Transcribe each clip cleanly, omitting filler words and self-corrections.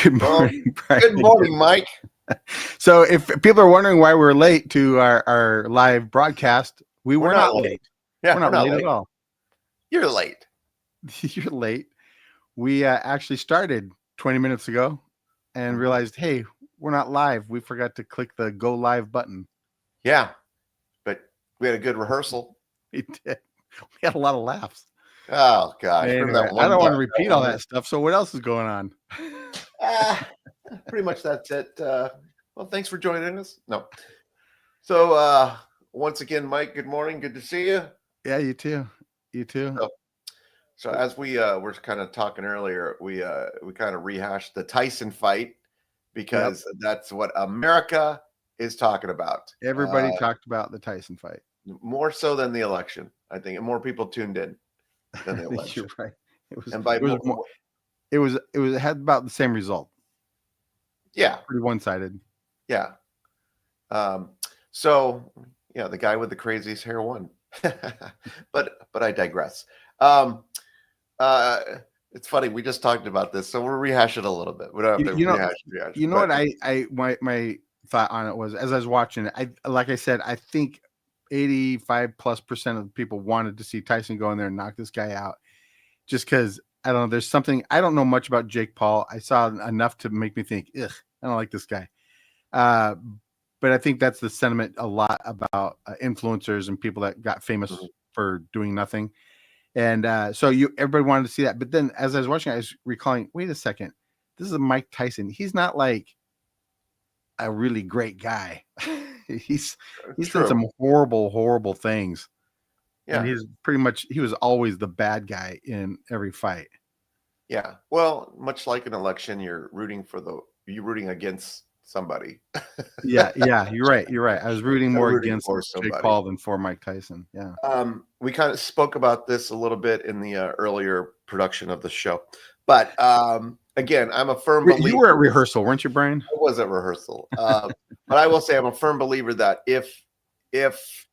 Good Well, morning, Brian. good morning, Mike. So, if people are wondering why we're late to our live broadcast, we were not late. Yeah, We're not late at all. You're late. You're late. We actually started 20 minutes ago and realized, hey, we're not live. We forgot to click the go live button. Yeah, but we had a good rehearsal. We did. We had a lot of laughs. Oh gosh, Anyway, I don't want to repeat all that stuff. So, what else is going on? Pretty much that's it. Well, thanks for joining us. No. So once again, Mike, good morning. Good to see you. Yeah, you too. You too. So as we were kind of talking earlier, we kind of rehashed the Tyson fight because that's what America is talking about. Everybody talked about the Tyson fight. More so than the election, I think, and more people tuned in than the election. You're right. It had about the same result. Yeah, pretty one-sided. Yeah. So yeah, the guy with the craziest hair won. but I digress. It's funny, we just talked about this, so we'll rehash it a little bit. We don't have to rehash. You know what my thought on it was, as I was watching it, like I said, I think 85+% of the people wanted to see Tyson go in there and knock this guy out, just because I don't know. There's something, I don't know much about Jake Paul. I saw enough to make me think, ugh, I don't like this guy. But I think that's the sentiment a lot about influencers and people that got famous for doing nothing. And so everybody wanted to see that. But then as I was watching, I was recalling, wait a second, this is a Mike Tyson. He's not like a really great guy. he's done some horrible things. Yeah. And he was always the bad guy in every fight. Yeah. Well, much like an election, you're rooting against somebody. yeah, you're right. I was rooting more against Jake Paul than for Mike Tyson. Yeah. We kind of spoke about this a little bit in the earlier production of the show, but again, I'm a firm believer. You were at rehearsal, weren't you, Brian? I was at rehearsal, but I will say I'm a firm believer that if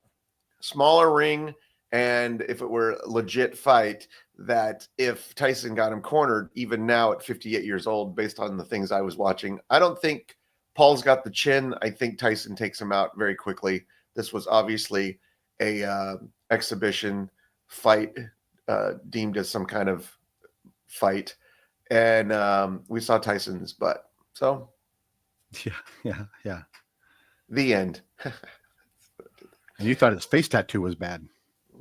smaller ring and if it were a legit fight, that if Tyson got him cornered, even now at 58 years old, based on the things I was watching, I don't think Paul's got the chin. I think Tyson takes him out very quickly. This was obviously a exhibition fight, deemed as some kind of fight, and we saw Tyson's butt. So, yeah. The end. And you thought his face tattoo was bad.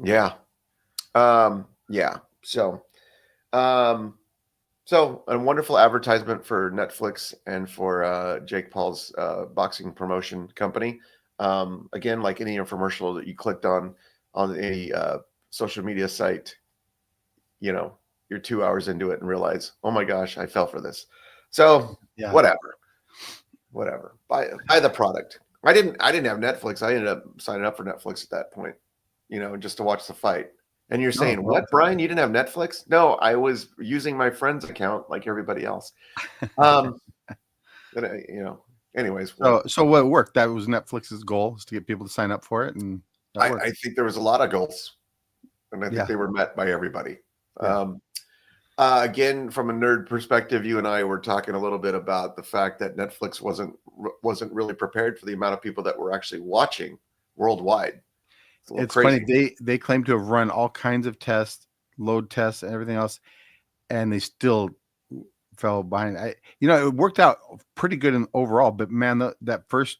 Yeah. Yeah. So, so a wonderful advertisement for Netflix and for Jake Paul's boxing promotion company. Again, like any infomercial that you clicked on a social media site, you're 2 hours into it and realize, oh my gosh, I fell for this. So whatever. Buy the product. I didn't have Netflix. I ended up signing up for Netflix at that point, just to watch the fight. And you're saying, what, Brian? You didn't have Netflix? No, I was using my friend's account like everybody else. Anyways. So what worked? That was Netflix's goal, is to get people to sign up for it. And I think there was a lot of goals, and I think they were met by everybody. Yeah. Again, from a nerd perspective, you and I were talking a little bit about the fact that Netflix wasn't really prepared for the amount of people that were actually watching worldwide. It's funny. They claim to have run all kinds of tests, load tests, and everything else, and they still fell behind. It worked out pretty good overall, but man, that first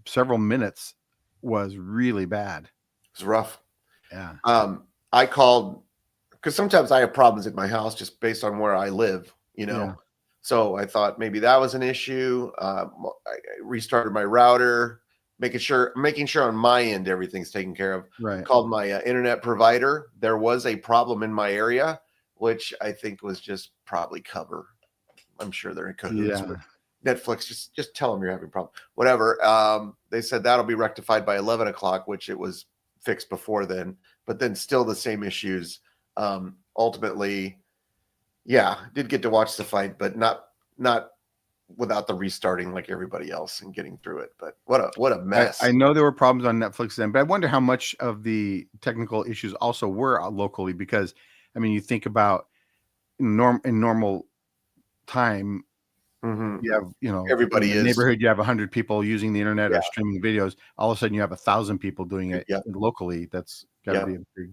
several minutes was really bad. It was rough. Yeah. I called because sometimes I have problems at my house just based on where I live. Yeah. So I thought maybe that was an issue. I restarted my router. Making sure on my end everything's taken care of. Right. Called my internet provider. There was a problem in my area, which I think was just probably cover. I'm sure they're in cahoots with Netflix. Just tell them you're having a problem. Whatever. They said that'll be rectified by 11 o'clock, which it was fixed before then. But then still the same issues. Ultimately, did get to watch the fight, but not without the restarting like everybody else and getting through it. But what a mess. I know there were problems on Netflix then, but I wonder how much of the technical issues also were locally, because you think about in normal time, Mhm. You have, Everybody in the is. neighborhood, you have 100 people using the internet Yeah. or streaming videos. All of a sudden, you have 1,000 people doing it Yeah. locally. That's got to Yeah. be a big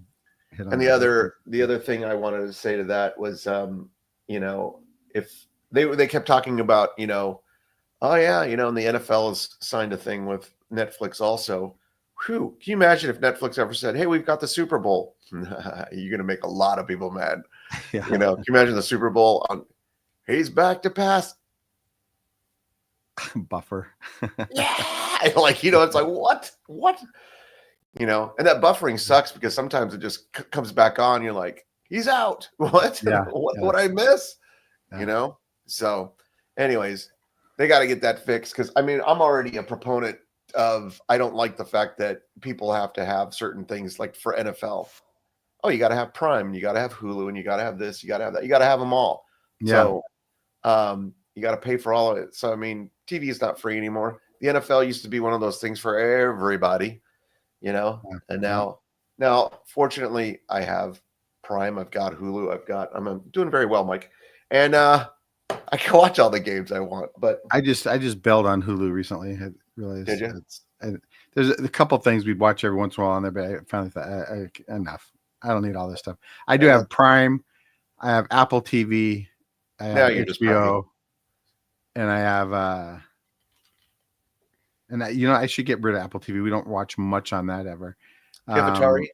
hit on And the other thing I wanted to say to that was, if they kept talking about, oh yeah, and the NFL has signed a thing with Netflix also. Whew, can you imagine if Netflix ever said, "Hey, we've got the Super Bowl"? You're gonna make a lot of people mad. Yeah. Can you imagine the Super Bowl on? He's back to pass. Buffer. Yeah, it's like what? And that buffering sucks because sometimes it just comes back on. You're like, he's out. What? Yeah, What I miss? yeah. So, anyways, they got to get that fixed because I'm already a proponent of. I don't like the fact that people have to have certain things like for NFL. Oh, you got to have Prime, and you got to have Hulu, and you got to have this, you got to have that, you got to have them all. Yeah. So, you got to pay for all of it. So, TV is not free anymore. The NFL used to be one of those things for everybody, and now, fortunately, I have Prime. I've got Hulu. I'm doing very well, Mike, and I can watch all the games I want. But I just bailed on Hulu recently. I realized Did you? there's a couple things we'd watch every once in a while on there, but I finally thought enough. I don't need all this stuff. I do have Prime. I have Apple TV. I Now have you're just HBO, and I have I should get rid of Apple TV. We don't watch much on that ever. Do you have Atari?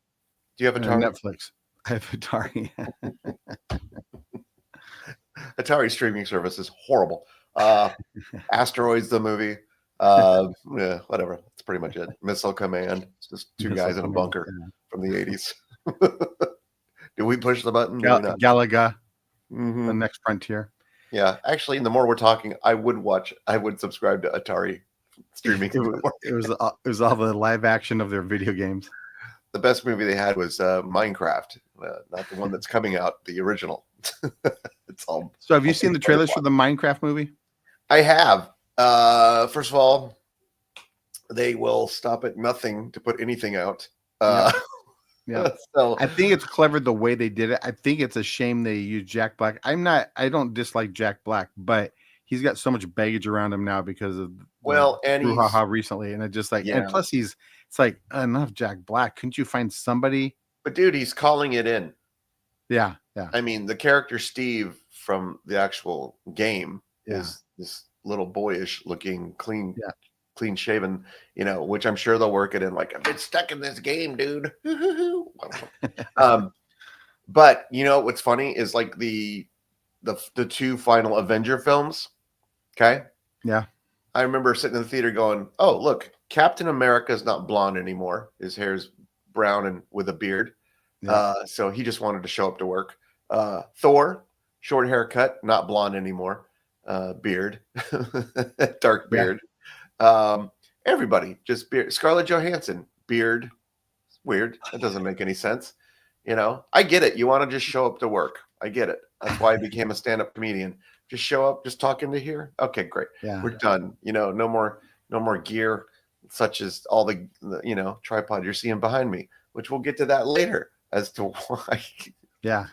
Do you have Atari? Netflix. I have Atari. Atari streaming service is horrible. Asteroids, the movie. Yeah, whatever. That's pretty much it. Missile Command. It's just two guys in a bunker from the 80s. Do we push the button? Galaga, Mm-hmm. The Next Frontier. Yeah, actually, the more we're talking, I would subscribe to Atari streaming. It was all the live action of their video games. The best movie they had was Minecraft, not the one that's coming out, the original. It's all. So, have you seen the trailers for the Minecraft movie? I have. First of all, they will stop at nothing to put anything out. Yeah. So I think it's clever the way they did it. I think it's a shame they used Jack Black. I don't dislike Jack Black, but he's got so much baggage around him now because of brouhaha recently, and it just and plus it's like enough Jack Black. Couldn't you find somebody? But dude, he's calling it in. Yeah. The character Steve from the actual game is this little boyish looking, clean shaven, which I'm sure they'll work it in. Like, I've been stuck in this game, dude. But what's funny is like the two final Avenger films. Okay. Yeah. I remember sitting in the theater going, "Oh, look, Captain America's not blonde anymore. His hair's brown and with a beard. Yeah. So he just wanted to show up to work. Thor, short haircut, not blonde anymore. Beard, dark beard. Yeah. Everybody just beard. Scarlett Johansson, beard. Weird. That doesn't make any sense. I get it. You want to just show up to work. I get it. That's why I became a stand-up comedian. Just show up, just talk into here. Okay, great. Yeah. We're done. No more gear, such as all the tripod you're seeing behind me, which we'll get to that later as to why. Yeah.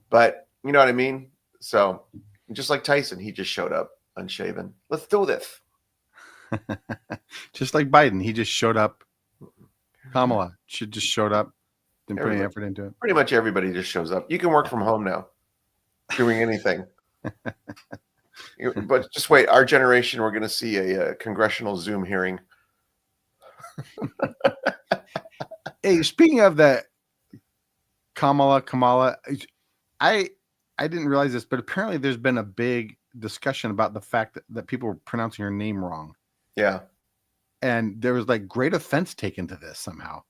But you know what I mean? So just like Tyson, he just showed up unshaven. Let's do this. Just like Biden, he just showed up. Kamala just showed up, didn't put any effort into it. Pretty much everybody just shows up. You can work from home now, doing anything. But just wait, our generation, we're going to see a congressional Zoom hearing. Hey, speaking of that, Kamala, I didn't realize this, but apparently there's been a big discussion about the fact that people were pronouncing her name wrong. Yeah. And there was like great offense taken to this somehow.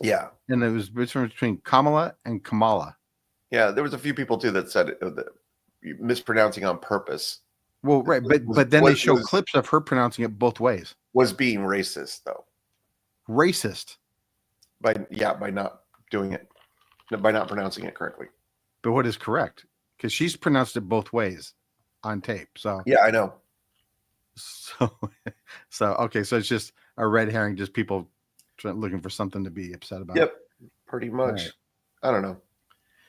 Yeah. And it was between Kamala and Kamala. Yeah. There was a few people too that said that mispronouncing on purpose. Well, right. But then they show clips of her pronouncing it both ways. Was being racist though. Racist. By not doing it. By not pronouncing it correctly. But what is correct? Because she's pronounced it both ways on tape. So yeah, I know. So okay, so it's just a red herring, just people looking for something to be upset about. Yep, pretty much. Right. I don't know.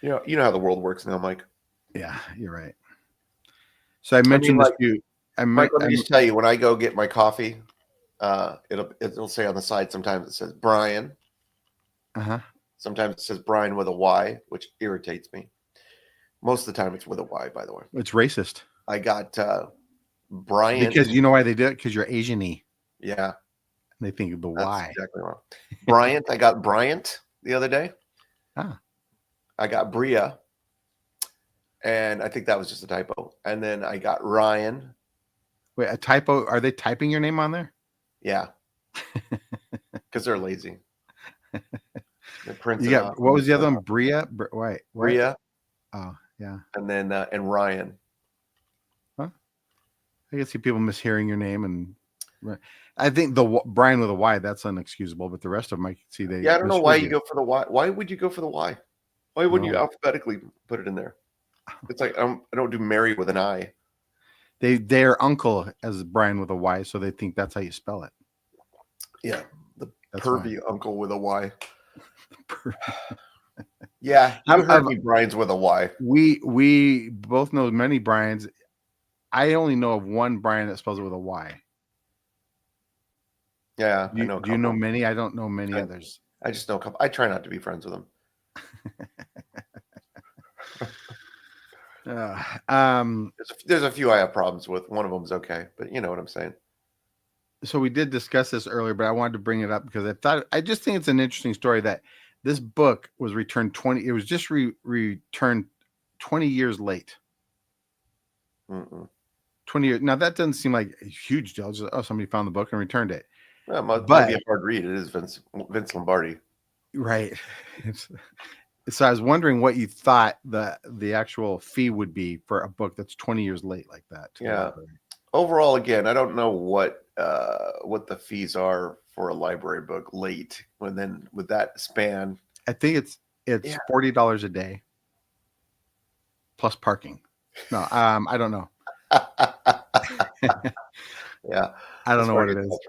You know how the world works now, Mike. Yeah, you're right. So I mentioned this to you. Mike, let me just tell you, when I go get my coffee, it'll say on the side, sometimes it says Brian. Uh-huh. Sometimes it says Brian with a Y, which irritates me. Most of the time it's with a Y, by the way. It's racist. I got Brian. Because you know why they do it? Because you're Asian-y. Yeah. They think of the That's Y. exactly wrong. Bryant, I got Bryant the other day. Ah. I got Bria. And I think that was just a typo. And then I got Ryan. Wait, a typo? Are they typing your name on there? Yeah. Because they're lazy. You got, what was the other one? Bria? Wait. Bria. Oh, yeah. And then and Ryan. Huh? I can see people mishearing your name, and I think the Brian with a Y, that's unexcusable, but the rest of them I can see they. Yeah, I don't know why you go for the Y. Why would you go for the Y? Why wouldn't you alphabetically put it in there? It's like I don't do Mary with an I. Their uncle as Brian with a Y, so they think that's how you spell it. Yeah, pervy why. uncle with a Y. Yeah, you heard me. Brian's with a Y. We both know many Brians. I only know of one Brian that spells it with a Y. Yeah, I know. Do you know many? I don't know many others. I just know a couple. I try not to be friends with them. There's a few I have problems with. One of them is okay, but you know what I'm saying. So we did discuss this earlier, but I wanted to bring it up because I just think it's an interesting story that this book was returned 20. It was just returned 20 years late. 20 years. Now that doesn't seem like a huge deal. Just, somebody found the book and returned it. Well, it might be a hard read. It is Vince Lombardi. Right. So I was wondering what you thought the actual fee would be for a book that's 20 years late like that. Yeah. Overall, again, I don't know what the fees are for a library book late. And then with that span, I think it's $40 a day plus parking. No, I don't know. Yeah, I don't know what it is.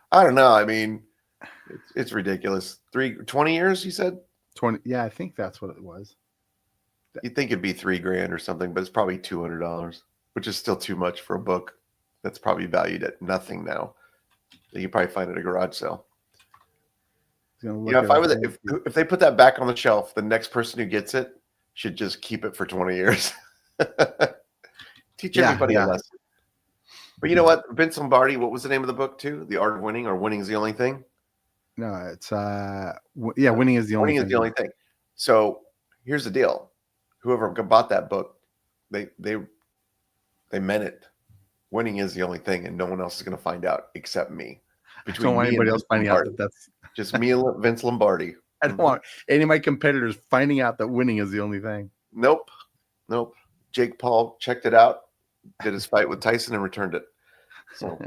I don't know. I mean, it's ridiculous. 20 years, you said? 20. Yeah, I think that's what it was. You'd think it'd be $3,000 or something, but it's probably $200, which is still too much for a book that's probably valued at nothing now. You can probably find it at a garage sale. If they put that back on the shelf, the next person who gets it should just keep it for 20 years. Teach everybody a lesson. But you know what? Vince Lombardi, what was the name of the book too? The Art of Winning, or Winning is the Only Thing? No, it's Winning is the Only Thing. Winning is the only thing. So here's the deal. Whoever bought that book, they meant it. Winning is the only thing, and no one else is going to find out except me. I don't want anybody else finding out that's just me and Vince Lombardi. I don't want any of my competitors finding out that winning is the only thing. Nope. Jake Paul checked it out, did his fight with Tyson, and returned it. So,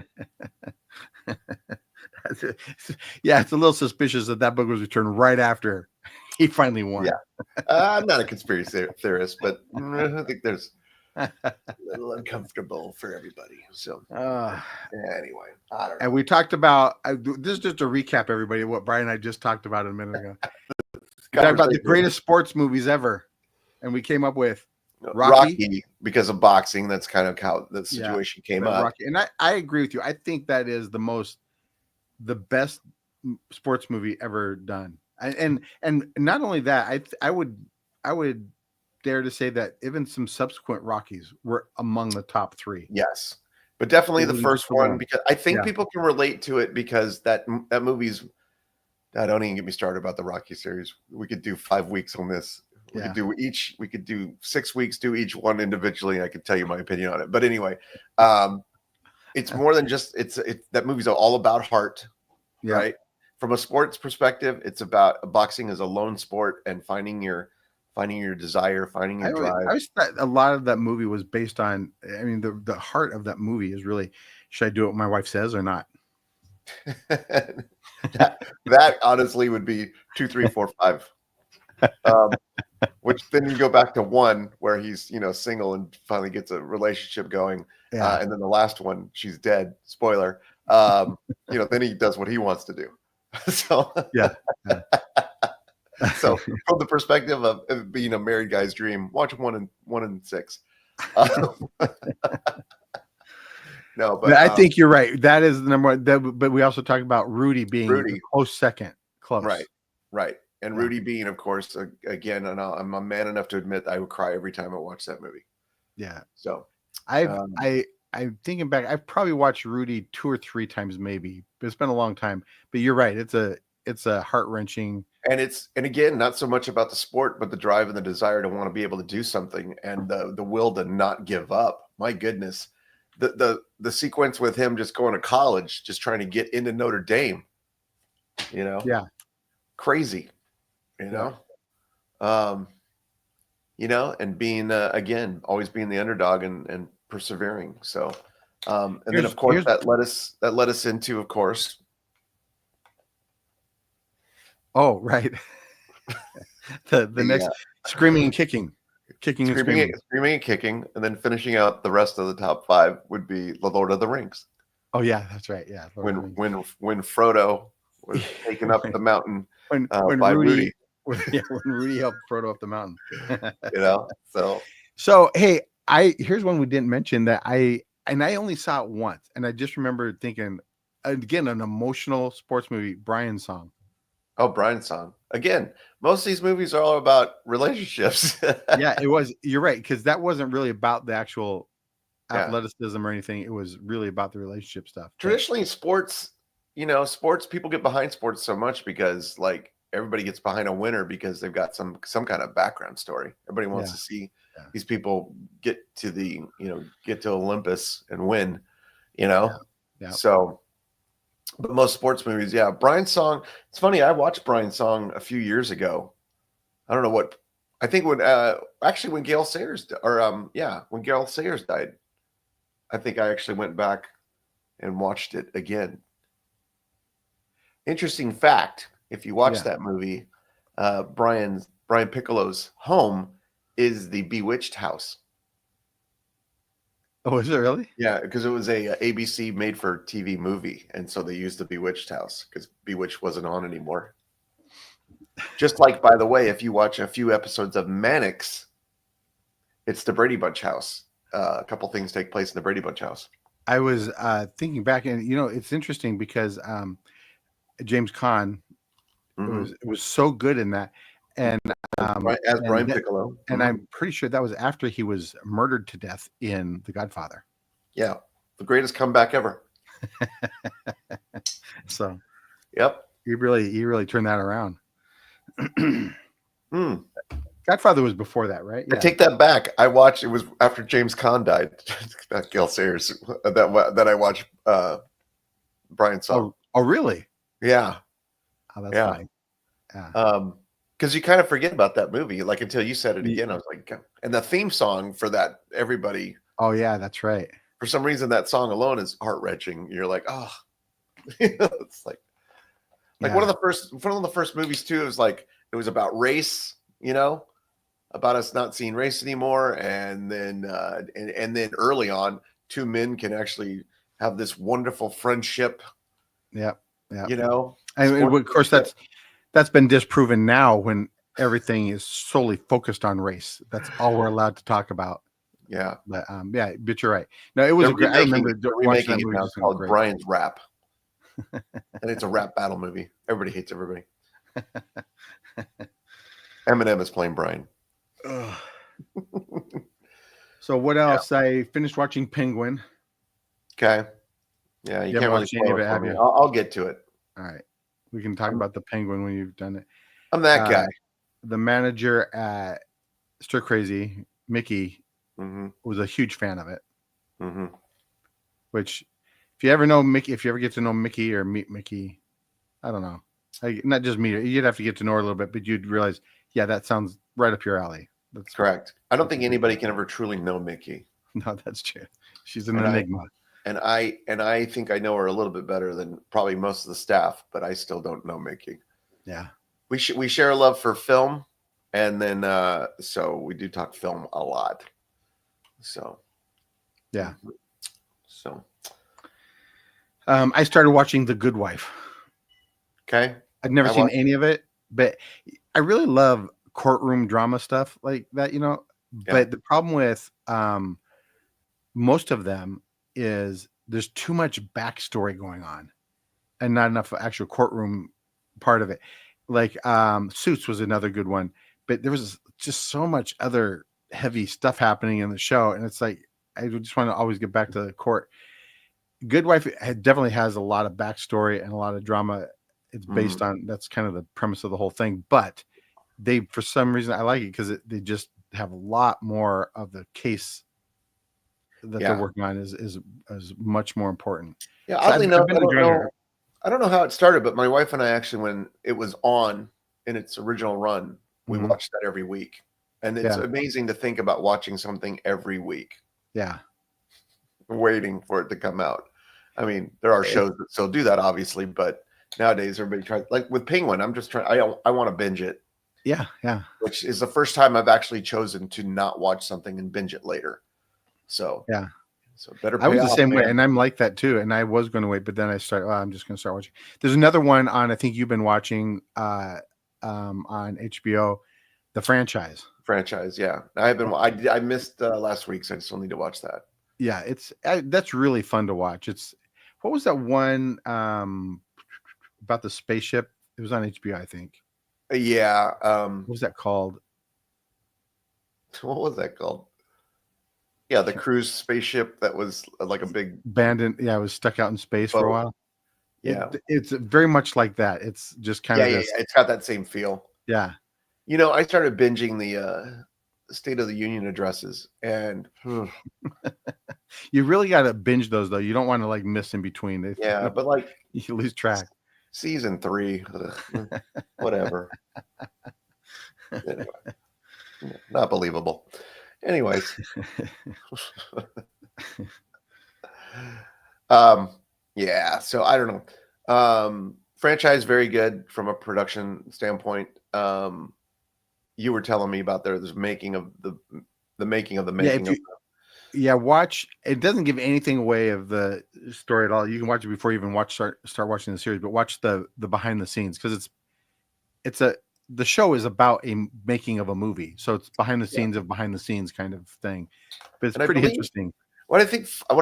yeah, it's a little suspicious that book was returned right after he finally won. Yeah, I'm not a conspiracy theorist, but I think there's a little uncomfortable for everybody. So, anyway, I don't know. And we talked about this is just a recap, everybody, what Brian and I just talked about a minute ago. We talked about the greatest sports movies ever, and we came up with Rocky because of boxing. That's kind of how the situation came up. Rocky. And I agree with you. I think that is the best sports movie ever done. And not only that, I would dare to say that even some subsequent Rockies were among the top 3. Yes, but definitely the first one, because I think people can relate to it because that movie's. Don't even get me started about the Rocky series. We could do 5 weeks on this. We could do 6 weeks, do each one individually. I could tell you my opinion on it. But anyway, it's more than just that movie's all about heart, right? From a sports perspective, it's about boxing as a lone sport and finding your desire, finding your drive. I always thought a lot of that movie was based on. I mean, the heart of that movie is really, should I do what my wife says or not? that honestly would be 2, 3, 4, 5. Which then you go back to 1 where he's single and finally gets a relationship going, and then the last one, she's dead. Spoiler. Then he does what he wants to do. So so from the perspective of being a married guy's dream, watch 1 and 6. No, But but I think you're right. That is the number one. But we also talked about Rudy being Rudy. the close second. Close. Right. And Yeah. Rudy being, of course, again, and I'm a man enough to admit I would cry every time I watch that movie. Yeah. So I'm thinking back. I've probably watched Rudy 2 or 3 times, maybe. But it's been a long time. But you're right. It's a heart-wrenching. and again, not so much about the sport, but the drive and the desire to want to be able to do something, and the will to not give up. My goodness, the sequence with him just going to college, just trying to get into Notre Dame, Yeah. crazy, and being again, always being the underdog and persevering. So, and then of course that led us into, of course. Oh, right. the next screaming and kicking. Screaming and kicking, and then finishing out the rest of the top 5 would be The Lord of the Rings. Oh yeah, that's right. Yeah, when Frodo was taken up the mountain when by Rudy. When Rudy helped Frodo up the mountain. So hey, here's one we didn't mention that I only saw it once, and I just remember thinking, again, an emotional sports movie, Brian's Song. Oh, Brian's Song. Again, most of these movies are all about relationships. Yeah, it was. You're right, because that wasn't really about the actual athleticism or anything. It was really about the relationship stuff. Traditionally, sports, people get behind sports so much because like everybody gets behind a winner because they've got some kind of background story. Everybody wants to see these people get to Olympus and win, So, but most sports movies, Brian's Song. It's funny. I watched Brian's Song a few years ago. I don't know what. I think when Gale Sayers when Gale Sayers died, I think I actually went back and watched it again. Interesting fact: if you watch that movie, Brian Piccolo's home is the Bewitched house. Oh, is it really? Yeah, because it was a ABC made-for-TV movie, and so they used the Bewitched house because Bewitched wasn't on anymore. Just like, by the way, if you watch a few episodes of Mannix, it's the Brady Bunch house. A couple things take place in the Brady Bunch house. I was thinking back, and it's interesting because James Caan was so good in that, and as Brian Piccolo, and I'm pretty sure that was after he was murdered to death in The Godfather. Yeah, the greatest comeback ever. So, yep, he really turned that around. Godfather was before that, right? Yeah. I take that back. I watched. It was after James Caan died. Not Gale Sayers. That I watched Brian's Song. Oh, really? Yeah. Oh, that's funny. Yeah. Because you kind of forget about that movie, like until you said it again. I was like, and the theme song for that, everybody. Oh yeah, that's right. For some reason, that song alone is heart wrenching. You're like, oh, it's like one of the first movies too. It was about race, about us not seeing race anymore, and then and then early on, 2 men can actually have this wonderful friendship. Yeah. And of course that's been disproven now when everything is solely focused on race. That's all we're allowed to talk about. Yeah. But but you're right. No, it was a great. I remember watching that movie. It's called Brian's Rap, and it's a rap battle movie. Everybody hates everybody. Eminem is playing Brian. So what else? I finished watching Penguin. Okay. Yeah, you can't really spoil it for me. I'll get to it. All right. We can talk about the Penguin when you've done it. I'm that guy. The manager at Stir Crazy, Mickey, was a huge fan of it. Which, if you ever know Mickey, if you ever get to know Mickey or meet Mickey, I don't know. Not just meet her. You'd have to get to know her a little bit, but you'd realize, that sounds right up your alley. That's correct. I don't think anybody can ever truly know Mickey. No, that's true. She's an enigma. And I think I know her a little bit better than probably most of the staff, but I still don't know Mickey. Yeah. We share a love for film, and then so we do talk film a lot. So yeah. So I started watching The Good Wife. Okay. I've never seen any of it, but I really love courtroom drama stuff like that, But the problem with most of them is there's too much backstory going on and not enough actual courtroom part of it. Like Suits was another good one, but there was just so much other heavy stuff happening in the show, and it's like I just want to always get back to the court. Good Wife definitely has a lot of backstory and a lot of drama. It's based on, that's kind of the premise of the whole thing, but they, for some reason, I like it because they just have a lot more of the case that they're working on is much more important. Yeah, oddly enough, I don't know how it started, but my wife and I actually, when it was on in its original run, we watched that every week. And it's amazing to think about watching something every week. Yeah. Waiting for it to come out. I mean, there are shows that still do that, obviously, but nowadays everybody tries, like with Penguin, I'm just trying, I want to binge it. Yeah. Yeah. Which is the first time I've actually chosen to not watch something and binge it later. So, yeah. So better. I was the same way, and I'm like that too. And I was going to wait, but then I started. Oh, I'm just going to start watching. There's another one on. I think you've been watching on HBO, The Franchise. Franchise, yeah. I missed last week, so I still need to watch that. Yeah, that's really fun to watch. What was that one about the spaceship? It was on HBO, I think. Yeah. What was that called? What was that called? Yeah, the cruise spaceship that was like a big abandoned. Yeah, it was stuck out in space for a while. Yeah, it's very much like that. It's just kind of it's got that same feel. Yeah. You know, I started binging the State of the Union addresses, and you really got to binge those though. You don't want to like miss in between. Yeah, but like you lose track. Season 3, whatever. Anyway, not believable. Anyways, yeah. So I don't know. Franchise very good from a production standpoint. You were telling me about there's making of the making of the making. Yeah, watch. It doesn't give anything away of the story at all. You can watch it before you even start watching the series, but watch the behind the scenes because the show is about a making of a movie, so it's behind the scenes of behind the scenes kind of thing. But it's pretty interesting. What I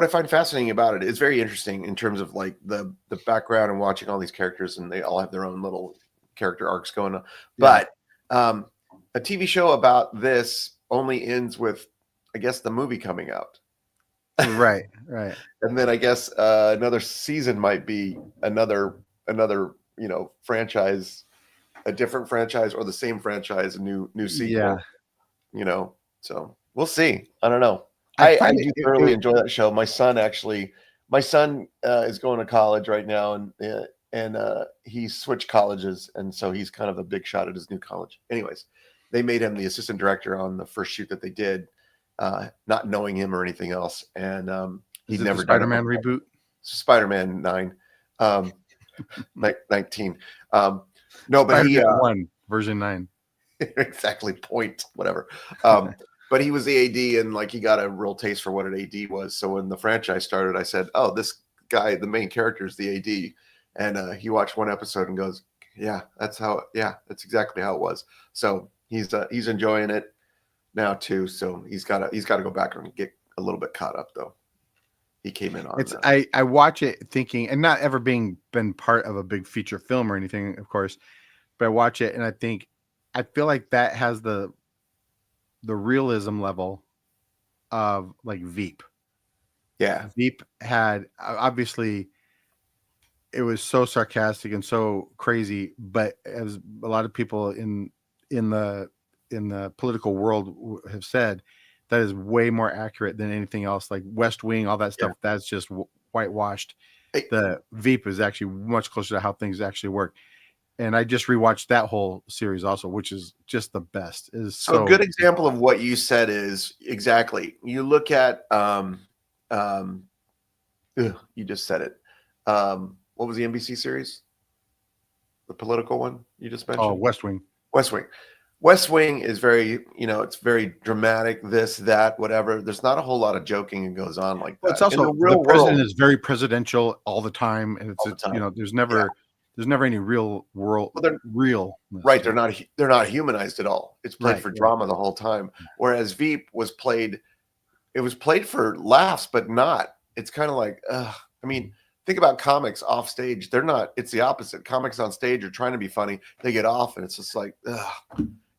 find fascinating about it is very interesting in terms of like the background and watching all these characters, and they all have their own little character arcs going on. Yeah. But a TV show about this only ends with, I guess, the movie coming out. Right. And then I guess another season might be another franchise, a different franchise, or the same franchise, a new sequel. Yeah. So we'll see. I don't know. I do thoroughly enjoy that show. My son is going to college right now, and he switched colleges, and so he's kind of a big shot at his new college. Anyways, they made him the assistant director on the first shoot that they did. Not knowing him or anything else, and he's never done Spider-Man reboot. Spider-Man 9, 19. No, but Spider-Man 1 version 9. Exactly. Point whatever. But he was the AD, and like he got a real taste for what an AD was. So when the franchise started, I said, "Oh, this guy, the main character, is the AD," and he watched one episode and goes, "Yeah, that's exactly how it was." So he's enjoying it now too, so he's got to go back and get a little bit caught up though. He came in on I watch it thinking, and not ever been part of a big feature film or anything, of course, but I watch it and I feel like that has the realism level of like Veep. Yeah, Veep had, obviously it was so sarcastic and so crazy, but as a lot of people in the political world have said, that is way more accurate than anything else. Like West Wing, all that stuff, that's just whitewashed. The Veep is actually much closer to how things actually work. And I just rewatched that whole series also, which is just the best. So a good example of what you said is exactly. You look at you just said it. What was the NBC series? The political one you just mentioned? Oh, West Wing. West Wing is very, it's very dramatic, this, that, whatever. There's not a whole lot of joking that goes on like that. Well, it's also the president is very presidential all the time, and there's never any real world. Well, right. They're not humanized at all. It's played for drama the whole time. Whereas Veep was played for laughs, but not it's kind of like, I mean, think about comics off stage. They're not. It's the opposite. Comics on stage are trying to be funny. They get off, and it's just like,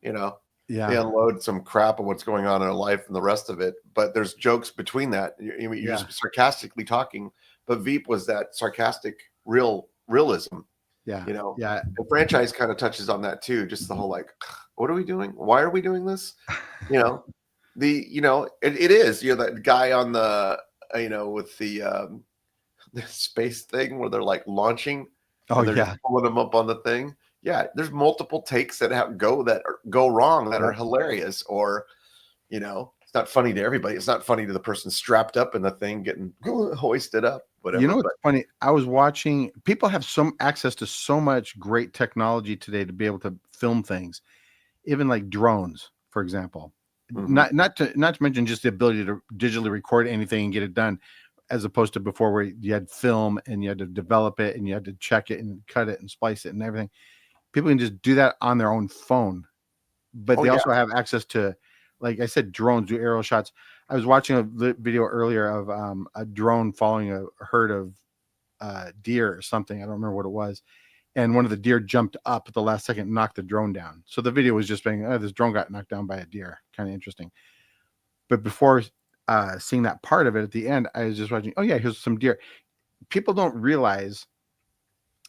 you know, they Yeah. unload some crap of what's going on in their life and the rest of it. But there's jokes between that. You're Yeah. just sarcastically talking. But Veep was that sarcastic realism. Yeah. You know, Yeah. the franchise kind of touches on that too. Just the whole like, what are we doing? Why are we doing this? You know, it is, that guy on the, with the space thing where they're like launching Oh and they're yeah. just pulling them up on the thing. Yeah, there's multiple takes that go wrong that are hilarious, or it's not funny to everybody. It's not funny to the person strapped up in the thing getting hoisted up, whatever. You know what's funny? I was watching. People have some access to so much great technology today to be able to film things, even like drones, for example. Not to mention just the ability to digitally record anything and get it done, as opposed to before where you had film and you had to develop it and you had to check it and cut it and splice it and everything. People can just do that on their own phone, but they also have access to, like I said, drones, do aerial shots. I was watching a video earlier of a drone following a herd of deer or something. I don't remember what it was. And one of the deer jumped up at the last second and knocked the drone down. So the video was just being, this drone got knocked down by a deer. Kind of interesting. But before seeing that part of it at the end, I was just watching, oh yeah, here's some deer. People don't realize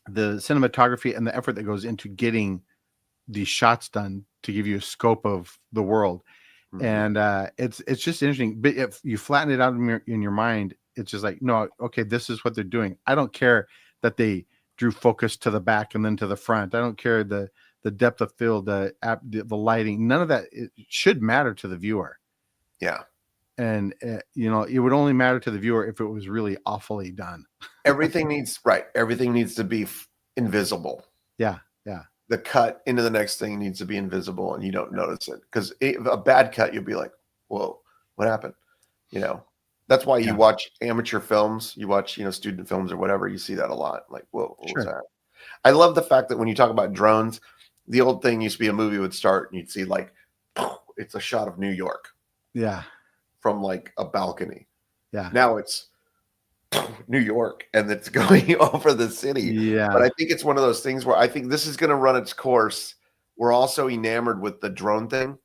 the cinematography and the effort that goes into getting these shots done to give you a scope of the world. And it's just interesting. But if you flatten it out in your mind, it's just like, no, okay, this is what they're doing. I don't care that they drew focus to the back and then to the front. I don't care the depth of field, the lighting. None of that should matter to the viewer. Yeah. And it would only matter to the viewer if it was really awfully done. Everything needs to be invisible. Yeah. The cut into the next thing needs to be invisible and you don't notice it, because a bad cut, you'll be like, whoa, what happened? That's why you watch amateur films, you watch, student films or whatever, you see that a lot. Like, whoa, what was that? I love the fact that when you talk about drones, the old thing used to be a movie would start and you'd see like, it's a shot of New York. Yeah. From like a balcony. Yeah. Now it's New York and it's going over the city. Yeah. But I think it's one of those things where I think this is going to run its course. We're also enamored with the drone thing.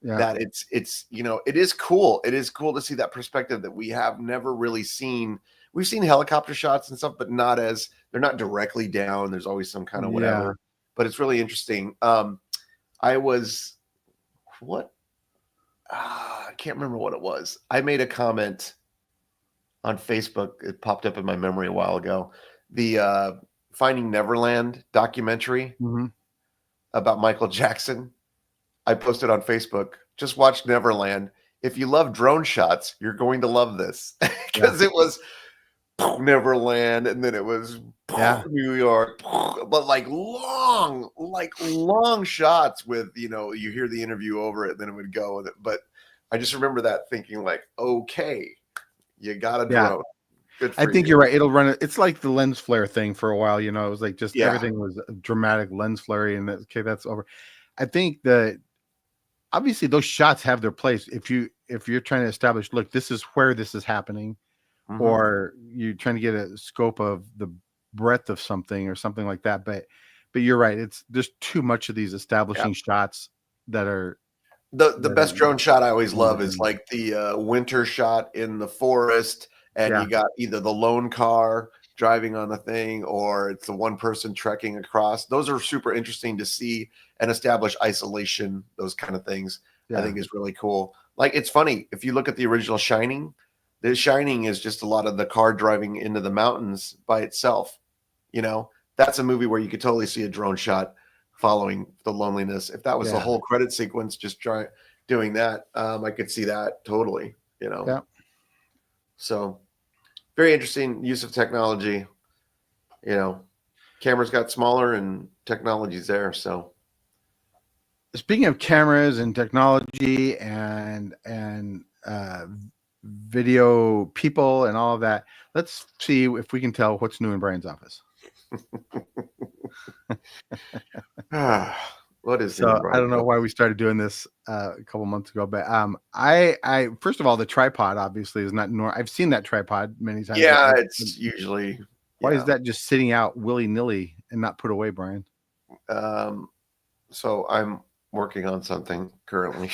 Yeah. That it's it is cool. It is cool to see that perspective that we have never really seen. We've seen helicopter shots and stuff, but they're not directly down. There's always some kind of whatever. Yeah. But it's really interesting. I can't remember what it was. I made a comment on Facebook. It popped up in my memory a while ago. The Finding Neverland documentary about Michael Jackson. I posted on Facebook, just watch Neverland. If you love drone shots, you're going to love this. Because it was Neverland and then it was New York, but like long shots with, you hear the interview over it, then it would go with it. But I just remember that thinking like, okay, you got a drone. Good for I think you're right. It'll run it. It's like the lens flare thing for a while. It was like just everything was a dramatic lens flare, and that's over. I think that obviously those shots have their place. If you're trying to establish, look, this is where this is happening, or you're trying to get a scope of the breadth of something or something like that. But you're right. There's too much of these establishing shots that are. The best drone shot I always love is like the winter shot in the forest, and you got either the lone car driving on the thing or it's the one person trekking across. Those are super interesting to see and establish isolation, those kind of things. I think is really cool. Like, it's funny, if you look at the original Shining, the Shining is just a lot of the car driving into the mountains by itself. That's a movie where you could totally see a drone shot following the loneliness. If that was the whole credit sequence, just doing that, I could see that totally, Yeah. So very interesting use of technology. Cameras got smaller and technology's there. So speaking of cameras and technology and video people and all of that, let's see if we can tell what's new in Brian's office. What is So I don't know why we started doing this a couple months ago, but I first of all, the tripod obviously is not normal. I've seen that tripod many times. Yeah, it's usually. Why is that just sitting out willy nilly and not put away, Brian? So I'm working on something currently.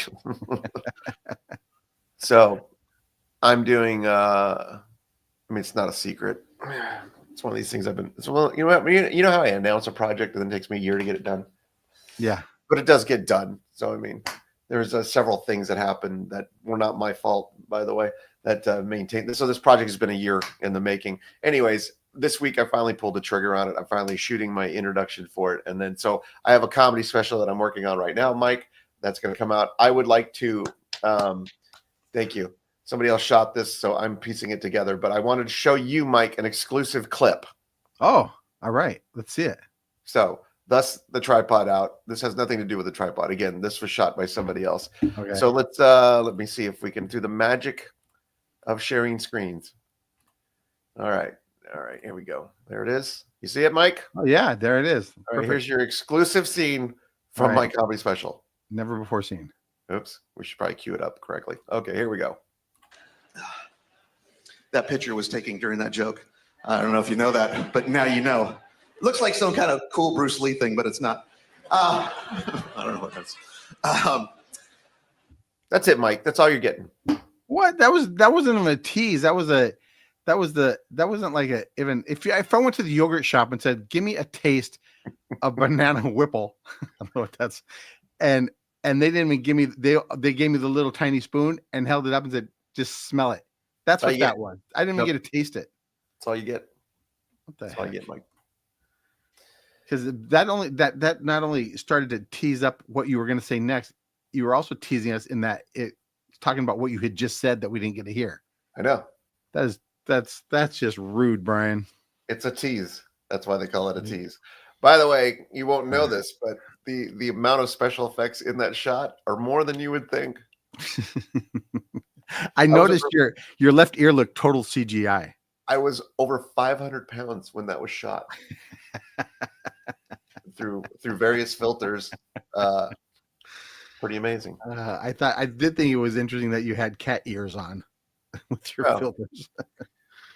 So I'm doing. I mean, it's not a secret. It's one of these things I've been. Well, you know what? You know how I announce a project and then it takes me a year to get it done. Yeah, but it does get done. So I mean, there's several things that happened that were not my fault, by the way, that maintained this. So this project has been a year in the making. Anyways, this week I finally pulled the trigger on it. I'm finally shooting my introduction for it, and then so I have a comedy special that I'm working on right now, Mike. That's going to come out. I would like to. Thank you. Somebody else shot this, so I'm piecing it together. But I wanted to show you, Mike, an exclusive clip. Oh, all right. Let's see it. So. Thus the tripod out. This has nothing to do with the tripod. Again, this was shot by somebody else. Okay. So let me see if we can do the magic of sharing screens. All right. Here we go. There it is. You see it, Mike? Oh yeah, there it is. All right, here's your exclusive scene from my comedy special. Never before seen. Oops. We should probably cue it up correctly. Okay, here we go. That picture was taken during that joke. I don't know if you know that, but now you know. Looks like some kind of cool Bruce Lee thing, but it's not. I don't know what that's. That's it, Mike. That's all you're getting. What? That wasn't even a tease. That wasn't like a even if I went to the yogurt shop and said, "Give me a taste of banana whipple," I don't know what that's, and they didn't even give me they gave me the little tiny spoon and held it up and said, "Just smell it." That's what that was. I didn't even get to taste it. That's all you get. What the That's all you get, Mike. Because that not only started to tease up what you were going to say next, you were also teasing us in that it's talking about what you had just said that we didn't get to hear. I know. That's just rude, Brian. It's a tease. That's why they call it a tease. By the way, you won't know this, but the amount of special effects in that shot are more than you would think. I noticed your left ear looked total CGI. I was over 500 pounds when that was shot. through various filters. Pretty amazing. I did think it was interesting that you had cat ears on with your filters.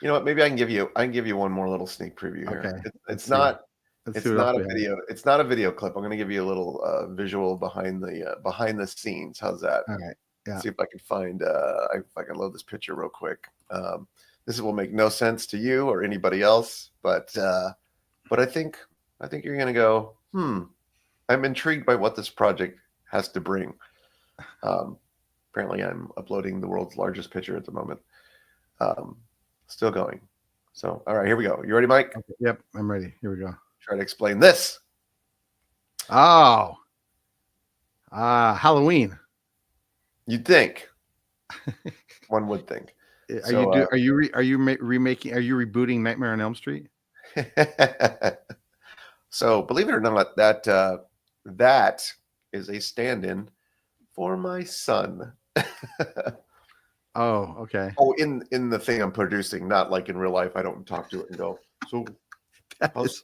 You know what? Maybe I can give you one more little sneak preview here. Okay. It's not a video. It's not a video clip. I'm going to give you a little visual behind the scenes. How's that? All right. Yeah. See if I can find if I can load this picture real quick. This will make no sense to you or anybody else, but I think you're going to go, I'm intrigued by what this project has to bring. Apparently I'm uploading the world's largest picture at the moment. Still going. So, all right, here we go. You ready, Mike? Okay. Yep, I'm ready. Here we go. Try to explain this. Oh, Halloween. You'd think. One would think. Are you rebooting Nightmare on Elm Street? So, believe it or not, that is a stand-in for my son. Oh, okay. Oh, in the thing I'm producing, not like in real life. I don't talk to it and go, so how's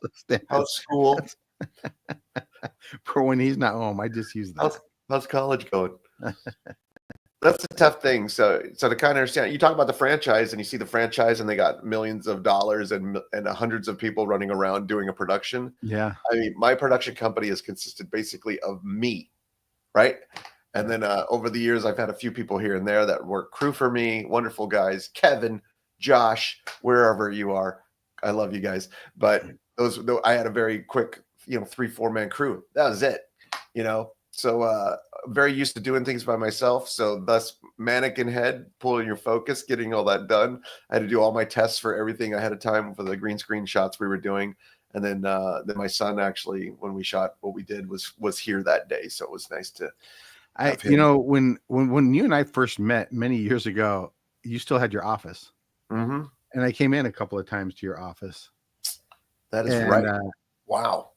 school? For when he's not home, I just use that. How's college going? That's a tough thing. So to kind of understand, you talk about the franchise and you see the franchise and they got millions of dollars and hundreds of people running around doing a production. Yeah. I mean, my production company has consisted basically of me, right? And then over the years, I've had a few people here and there that work crew for me. Wonderful guys, Kevin, Josh, wherever you are. I love you guys. But I had a very quick, 3-4 man crew. That was it, So very used to doing things by myself. So thus mannequin head, pulling your focus, getting all that done. I had to do all my tests for everything ahead of time for the green screen shots we were doing. And then my son actually, when we shot what we did, was here that day. So it was nice to. When you and I first met many years ago, you still had your office. Mm-hmm. And I came in a couple of times to your office. That is right. Wow.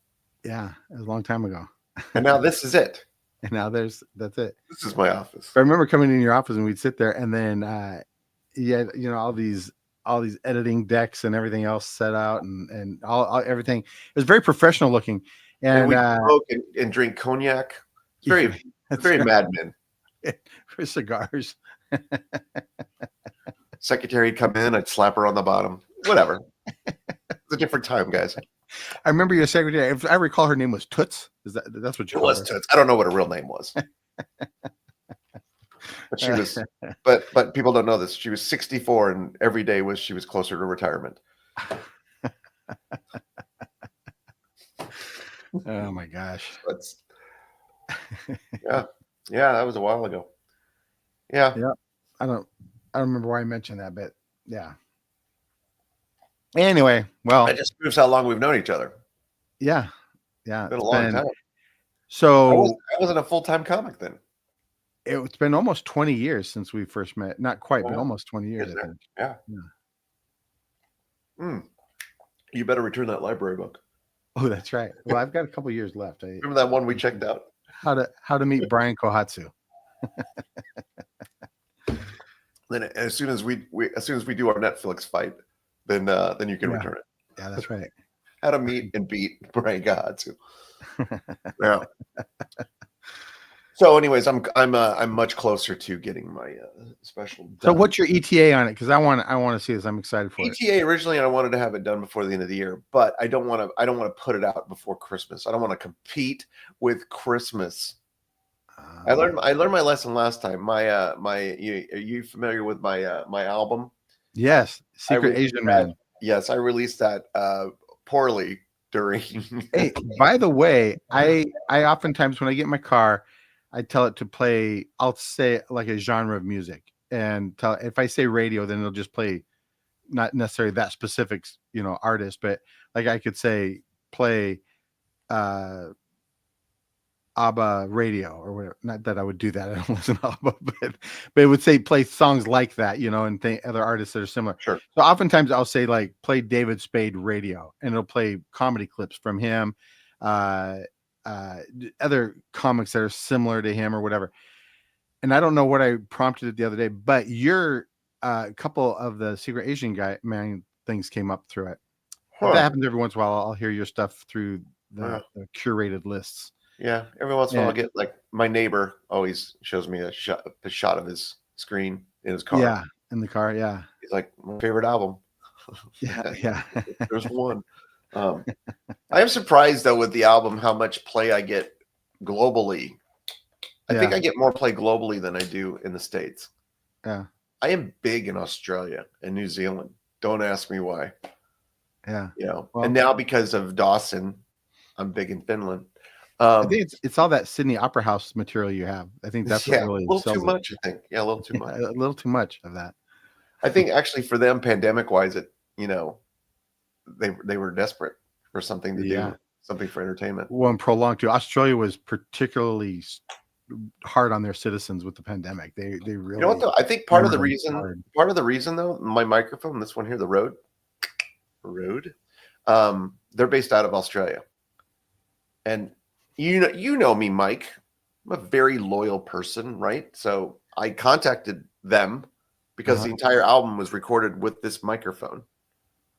Yeah, it was a long time ago. And now this is it. And now that's it. This is my office. I remember coming in your office and we'd sit there and then all these editing decks and everything else set out and all everything. It was very professional looking. And and we smoke and drink cognac. It's very, that's very right, Mad Men. for cigars. Secretary would come in, I'd slap her on the bottom. Whatever. It's a different time, guys. I remember your secretary. If I recall, her name was Toots. That's what you It called was her? Toots. I don't know what her real name was. But she was, but people don't know this. She was 64, and every day she was closer to retirement. Oh my gosh. That's yeah, that was a while ago. Yeah. I don't remember why I mentioned that, but yeah. Anyway, well, That just proves how long we've known each other. yeah. It's been a long time. So I wasn't a full-time comic then. it's been almost 20 years since we first met. Not quite, but Wow. almost 20 years, I think. Yeah. Yeah. You better return that library book. Oh, that's right. Well, I've got a couple years left. Remember that one we checked out? How to meet Brian Kohatsu. Then as soon as we do our Netflix fight, then you can Yeah. return it. Yeah, that's right. How to meet and beat Brian Kohatsu. Yeah. So, anyways, I'm much closer to getting my special done. So what's your ETA on it? Because I want to see this. I'm excited for it. ETA originally I wanted to have it done before the end of the year, but I don't want to put it out before Christmas. I don't want to compete with Christmas. I learned my lesson last time. Are you familiar with my album? Yes, Secret Asian Man. Yes, I released that poorly during. Hey, by the way, I oftentimes when I get in my car, I tell it to play. I'll say like a genre of music, and if I say radio, then it'll just play, not necessarily that specific, artist, but like I could say play, ABBA radio or whatever. Not that I would do that. I don't listen to ABBA, but it would say play songs like that, and other artists that are similar. Sure. So oftentimes I'll say like play David Spade radio, and it'll play comedy clips from him, other comics that are similar to him or whatever. And I don't know what I prompted it the other day, but your couple of the Secret Asian Man things came up through it. Huh. That happens every once in a while. I'll hear your stuff through the curated lists. Yeah, every once in a while I'll get like my neighbor always shows me a shot of his screen in his car. Yeah, in the car. Yeah, he's like, my favorite album. Yeah. There's one. I am surprised though with the album how much play I get globally. I think I get more play globally than I do in the States. Yeah, I am big in Australia and New Zealand. Don't ask me why. Yeah, Well, well, and now because of Dawson, I'm big in Finland. I think it's all that Sydney Opera House material you have. I think that's what really a little sells too it. much. I think a little too much. A little too much of that. I think actually for them, pandemic wise, they were desperate for something to do, something for entertainment. Well, and prolonged too. Australia was particularly hard on their citizens with the pandemic. They really. You know what though? I think part of the reason though, my microphone, this one here, the Rode, they're based out of Australia, and you know me, Mike. I'm a very loyal person, right? So I contacted them because the entire album was recorded with this microphone.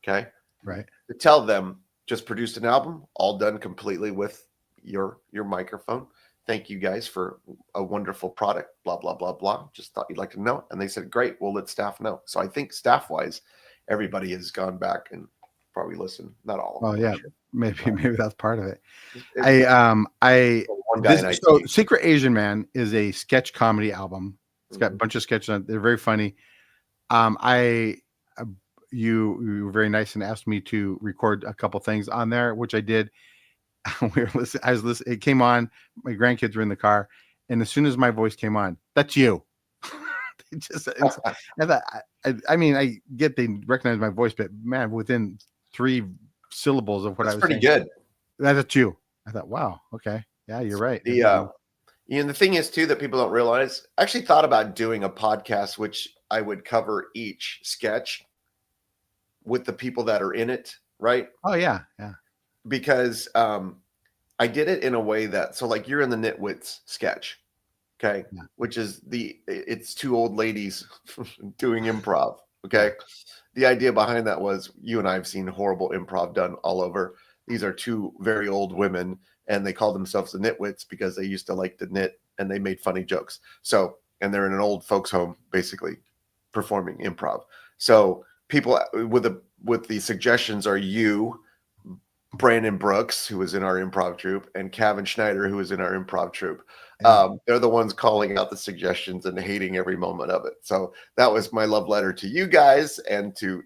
Okay. Right. To tell them, just produced an album, all done completely with your microphone. Thank you guys for a wonderful product, blah, blah, blah, blah. Just thought you'd like to know. And they said, great, we'll let staff know. So I think staff-wise, everybody has gone back and probably listened. Not all of them. Oh, yeah. Maybe that's part of it. One guy so Secret Asian Man is a sketch comedy album. It's got a bunch of sketches on it. They're very funny. You were very nice and asked me to record a couple things on there, which I did. I was listening. It came on. My grandkids were in the car, and as soon as my voice came on, that's you. I get they recognize my voice, but man, within 3 syllables of what I was pretty saying, good. That's you. I thought, wow, okay, yeah, you're right. The thing is too that people don't realize. I actually thought about doing a podcast which I would cover each sketch with the people that are in it, right? Oh yeah. Because I did it in a way that like you're in the Nitwits sketch, okay, which is it's 2 old ladies doing improv, okay. The idea behind that was you and I have seen horrible improv done all over. these are two very old women, and they call themselves the Nitwits because they used to like to knit, and they made funny jokes. So, and they're in an old folks home, basically performing improv. So people with the suggestions are you, Brandon Brooks, who was in our improv troupe, and Kevin Schneider, who was in our improv troupe. They're the ones calling out the suggestions and hating every moment of it. So that was my love letter to you guys and to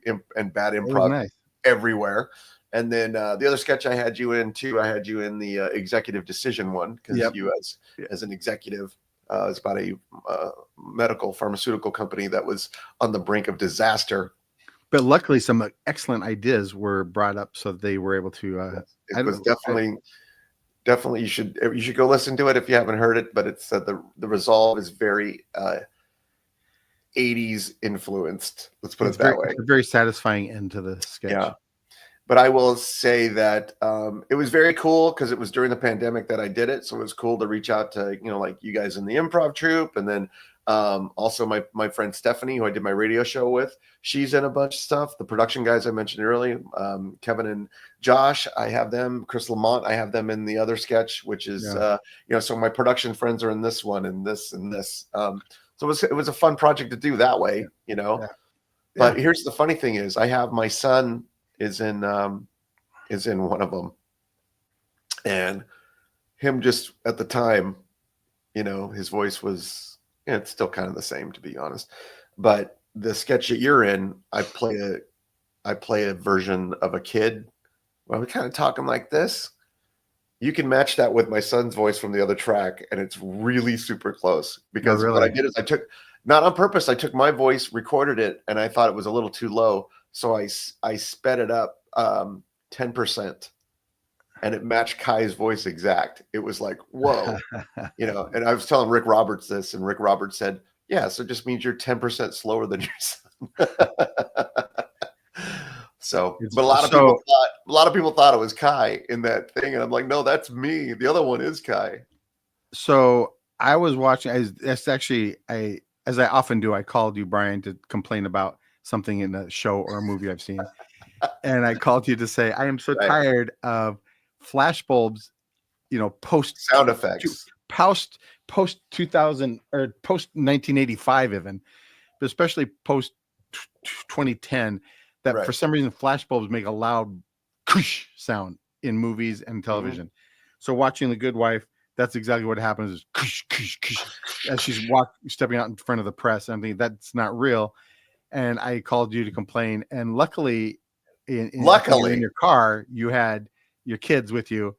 bad improv nice. everywhere. And then the other sketch I had you in too, I had you in the executive decision one because you as an executive, it's about a medical pharmaceutical company that was on the brink of disaster. But luckily, some excellent ideas were brought up, so they were able to. It was definitely you should go listen to it if you haven't heard it. But it's the resolve is very 80s influenced. Let's put it that way. It's a very satisfying end to the sketch. Yeah. But I will say that it was very cool because it was during the pandemic that I did it. So it was cool to reach out to, like you guys in the improv troupe. And then also my friend Stephanie, who I did my radio show with, she's in a bunch of stuff. The production guys I mentioned earlier, Kevin and Josh, I have them. Chris Lamont, I have them in the other sketch, which is, so my production friends are in this one and this and this. So it was a fun project to do that way, Yeah. But here's the funny thing is I have my son is in one of them, and him just at the time, his voice was, it's still kind of the same, to be honest. But the sketch that you're in, I play a version of a kid. Well, we're kind of talking like this. You can match that with my son's voice from the other track, and it's really super close. Because what I did is I took, not on purpose, I took my voice, recorded it, and I thought it was a little too low. So I sped it up 10%, and it matched Kai's voice exact. It was like, whoa, and I was telling Rick Roberts this, and Rick Roberts said, yeah, so it just means you're 10% slower than your son. So, but a lot of people thought it was Kai in that thing. And I'm like, no, that's me. The other one is Kai. So I was watching, as I often do, I called you, Brian, to complain about something in a show or a movie I've seen. And I called you to say, I am so tired of flashbulbs, post sound effects, post 2000 or post 1985, even, but especially post 2010, that for some reason flashbulbs make a loud kush sound in movies and television. So watching The Good Wife, that's exactly what happens is kush, kush, kush, as she's stepping out in front of the press. I'm thinking that's not real. And I called you to complain. And luckily in your car, you had your kids with you.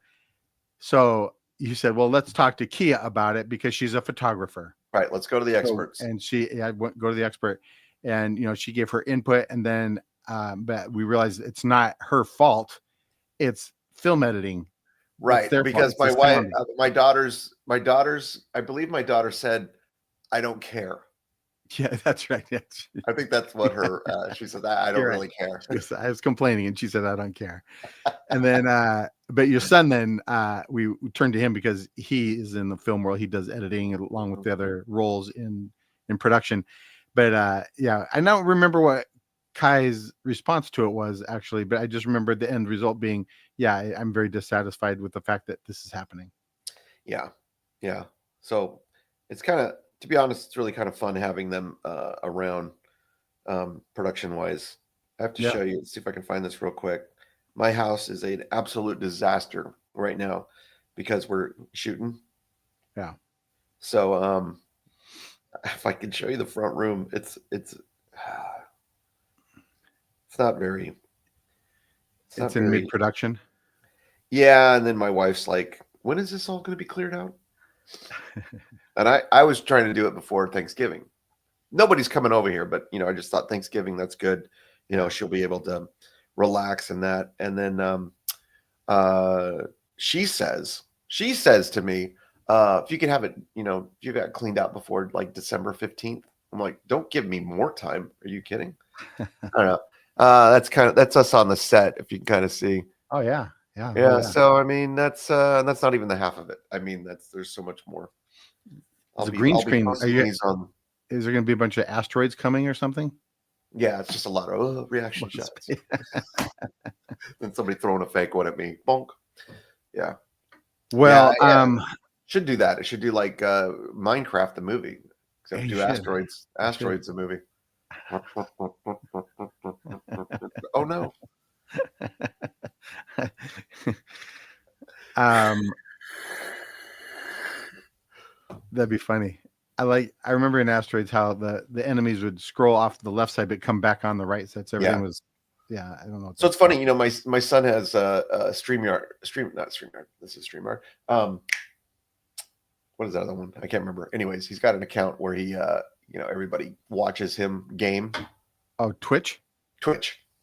So you said, well, let's talk to Kia about it because she's a photographer. Right. Let's go to the experts. And I went go to the expert, and, she gave her input, and then, but we realized it's not her fault. It's film editing. Right. Because my wife, my daughters, I believe my daughter said, I don't care. Yeah, that's right. Yeah. I think that's what she said, I don't really care. I was complaining, and she said, I don't care. And then, but your son, then we turned to him because he is in the film world. He does editing along with the other roles in production. But I don't remember what Kai's response to it was actually, but I just remember the end result being, I'm very dissatisfied with the fact that this is happening. Yeah. Yeah. So it's kind of, to be honest, it's really kind of fun having them around production wise. I have to show you, see if I can find this real quick. My house is an absolute disaster right now because we're shooting. Yeah. So if I can show you the front room, it's not very. It's in mid-production. Yeah, and then my wife's like, "When is this all going to be cleared out?" And I was trying to do it before Thanksgiving. Nobody's coming over here, but I just thought Thanksgiving, that's good. She'll be able to relax and that. And then she says to me, if you can have it, you got cleaned out before like December 15th. I'm like, don't give me more time. Are you kidding? I don't know. That's us on the set, if you can kind of see. Oh yeah. So I mean, that's not even the half of it. I mean, there's so much more. The green screen. Is there going to be a bunch of asteroids coming or something? Yeah, it's just a lot of reaction shots. And somebody throwing a fake one at me. Bonk. Yeah. Well, Yeah. Should do that. It should do like Minecraft the movie. Except Yeah, you do should. Asteroids. Asteroids the movie. Oh no. That'd be funny. I remember in Asteroids how the enemies would scroll off the left side but come back on the right side. So everything was, I don't know. So it's funny, you know, my son has a StreamYard. Not StreamYard. This is StreamYard. What is that other one? I can't remember. Anyways, he's got an account where he, everybody watches him game. Oh, Twitch.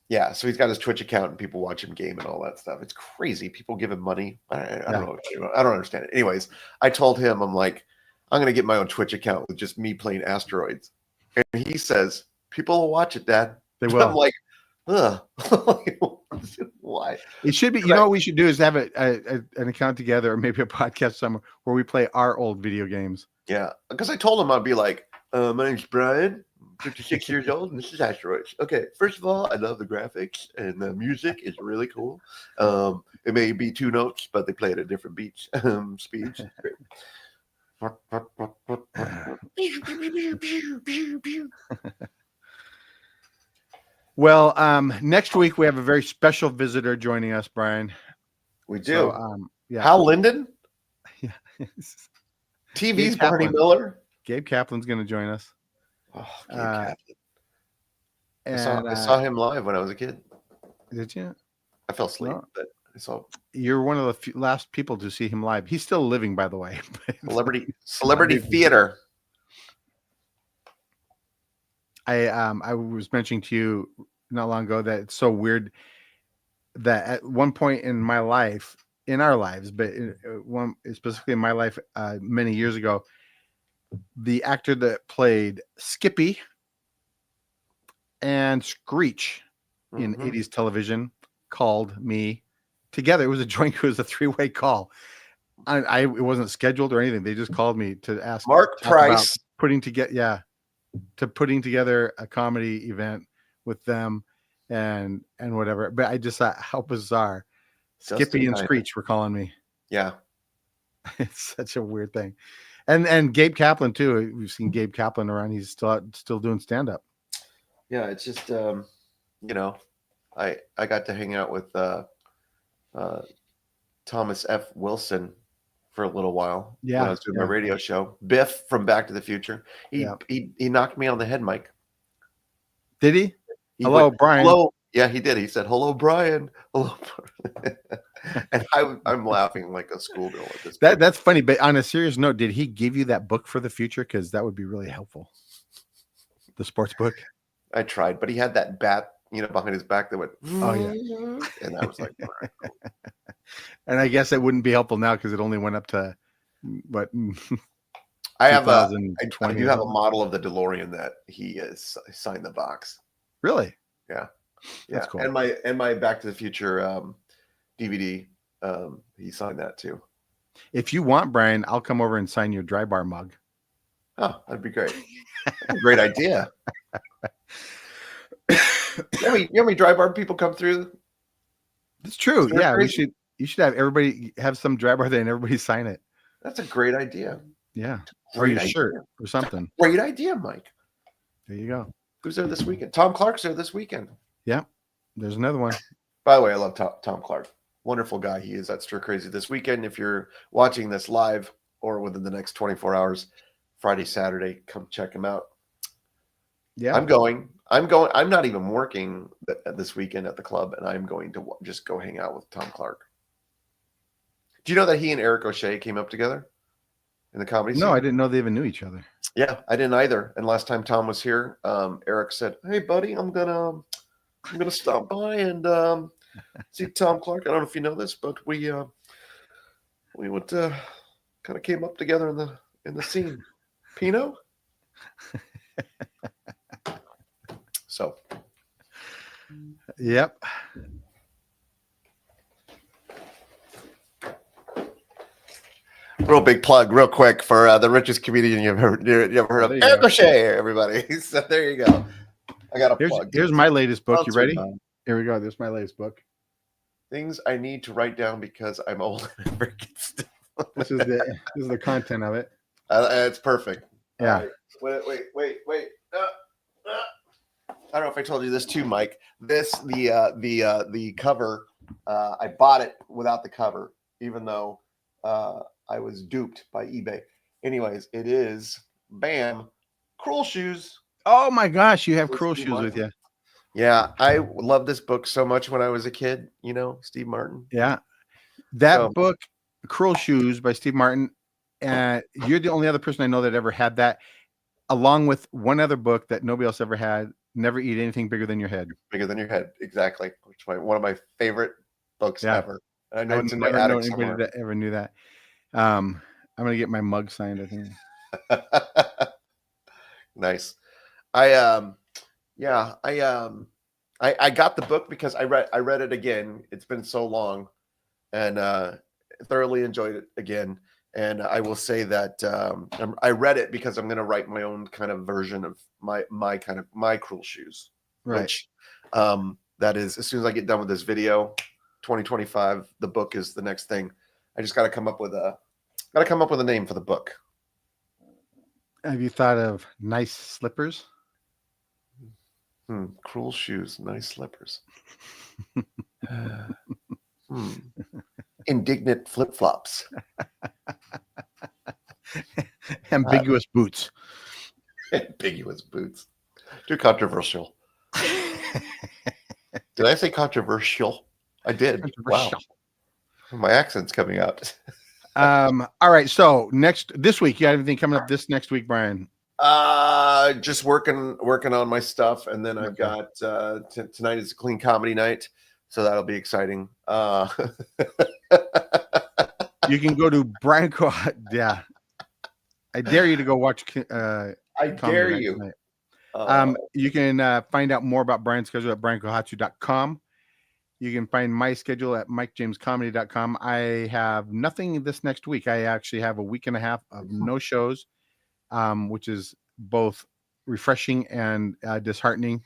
Yeah. So he's got his Twitch account and people watch him game and all that stuff. It's crazy. People give him money. I don't know. I don't understand it. Anyways, I told him, I'm like, I'm going to get my own Twitch account with just me playing Asteroids. And he says, people will watch it, Dad. They will. I'm like, ugh. Why? It should be. You know what we should do is have an account together, or maybe a podcast somewhere where we play our old video games. Yeah, because I told him I'd be like, my name's Brian, 56 years old, and this is Asteroids. Okay, first of all, I love the graphics and the music is really cool. It may be 2 notes, but they play it at different beats, speeds. Great. Well, next week we have a very special visitor joining us, Brian. We do. So, Hal Linden? Yeah. TV's Barney Miller? Gabe Kaplan's going to join us. Oh, Gabe Kaplan. And, I saw him live when I was a kid. Did you? I fell asleep, Well, but I saw. You're one of the last people to see him live. He's still living, by the way. Celebrity theater. I was mentioning to you not long ago that it's so weird that at one point in my life, in our lives, but specifically in my life, many years ago, the actor that played Skippy and Screech in 80s television called me together. It was a 3-way call. It wasn't scheduled or anything. They just called me to ask Mark Price putting together a comedy event with them and whatever. But I just thought, how bizarre. Skippy and Screech were calling me. Yeah. It's such a weird thing. And Gabe Kaplan too. We've seen Gabe Kaplan around. He's still doing stand-up. Yeah, it's just I got to hang out with Thomas F. Wilson for a little while when I was doing my radio show. Biff from Back to the Future. He knocked me on the head, Mike. Did he? Hello, Brian. Hello. Yeah, he did. He said, "Hello, Brian." Hello, Brian. And I'm laughing like a schoolgirl at this point. That's funny. But on a serious note, did he give you that book for the future? Because that would be really helpful. The sports book. I tried, but he had that bat, behind his back that went. Oh yeah. And I was like, all right, cool. And I guess it wouldn't be helpful now because it only went up to what? I do have a model of the DeLorean that he has signed the box. Really? Yeah. That's cool. And my Back to the Future DVD, he signed that too. If you want, Brian, I'll come over and sign your Dry Bar mug. Oh, that'd be great. Great idea. You know how many Dry Bar people come through? It's true. Yeah, you should have everybody have some Dry Bar there and everybody sign it. That's a great idea. Yeah. Or your shirt or something. Great idea, Mike. There you go. Who's there this weekend? Tom Clark's there this weekend. Yeah. There's another one. By the way, I love Tom Clark. Wonderful guy he is at Stir Crazy this weekend. If you're watching this live or within the next 24 hours, Friday, Saturday, come check him out. Yeah. I'm going. I'm not even working this weekend at the club, and I'm going to just go hang out with Tom Clark. Do you know that he and Eric O'Shea came up together in the comedy scene? No, I didn't know they even knew each other. Yeah, I didn't either. And last time Tom was here, Eric said, "Hey, buddy, I'm gonna stop by and see Tom Clark. I don't know if you know this, but we went kind of came up together in the scene. Pino." So. Yep. Real big plug, real quick, for the richest comedian you ever heard of, Eric O'Shea, everybody. So there you go. I got a plug. Here's my latest book. You ready? Here we go. This is my latest book. Things I need to write down because I'm old and forget stuff. This is the content of it. It's perfect. Yeah. All right. Wait. I don't know if I told you this too, Mike. The cover, I bought it without the cover, even though I was duped by eBay. Anyways, it is bam, Cruel Shoes. Oh my gosh, you have With Cruel Steve Shoes with Martin. you. Yeah, I loved this book so much when I was a kid. You know, Steve Martin. Yeah. That So- book, Cruel Shoes by Steve Martin, you're the only other person I know that ever had that, along with one other book that nobody else ever had, Never Eat Anything Bigger Than Your Head. Bigger Than Your Head, exactly. Which is one of my favorite books Yeah. ever. I know I've it's in my never known attic anybody somewhere. that ever knew that. I'm gonna get my mug signed, I think. Nice. I got the book because I read it again. It's been so long, and thoroughly enjoyed it again. And I will say that I read it because I'm going to write my own kind of version of my Cruel Shoes. Right. Which that is, as soon as I get done with this video, 2025, the book is the next thing. I just got to come up with a name for the book. Have you thought of Nice Slippers? Cruel Shoes, nice slippers. Indignant flip-flops. Ambiguous boots. Ambiguous boots. Too controversial. Did I say controversial? I did. Wow. My accent's coming out. All right. So this week, you got anything coming up this next week, Brian? Just working on my stuff, and then I've got tonight is a clean comedy night, so that'll be exciting. You can go to Brian Yeah. I dare you to go watch I dare you. Tonight. You can find out more about Brian's schedule at briankohatsu.com. You can find my schedule at mikejamescomedy.com. I have nothing this next week. I actually have a week and a half of no shows, which is both refreshing and disheartening.